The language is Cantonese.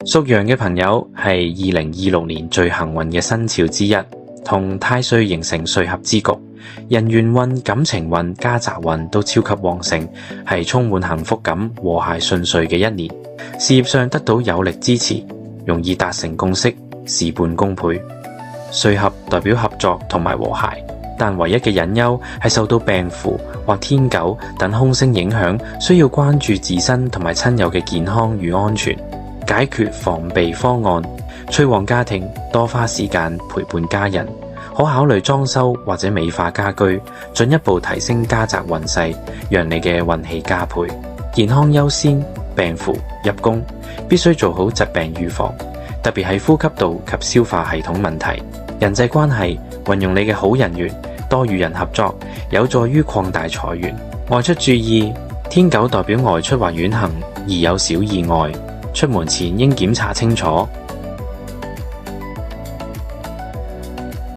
屬羊嘅朋友係2026年最幸運嘅生肖之一，同太歲形成歲合之局，人緣運、感情運、家宅運都超級旺盛，係充滿幸福感、和諧順遂嘅一年。事業上得到有力支持，容易達成共識，事半功倍。歲合代表合作同埋和諧，但唯一嘅隱憂係受到病符或天狗等凶星影響，需要關注自身同埋親友嘅健康與安全，解決防備方案。催旺家庭，多花時間陪伴家人，可考慮裝修或者美化家居，進一步提升家宅運勢，讓你嘅運氣加倍。健康優先，病符入宮，必須做好疾病預防，特別係呼吸道及消化系統問題。人際關係，運用你嘅好人緣，多與人合作，有助於擴大財源。外出注意，天狗代表外出或遠行而有小意外，出門前應檢查清楚。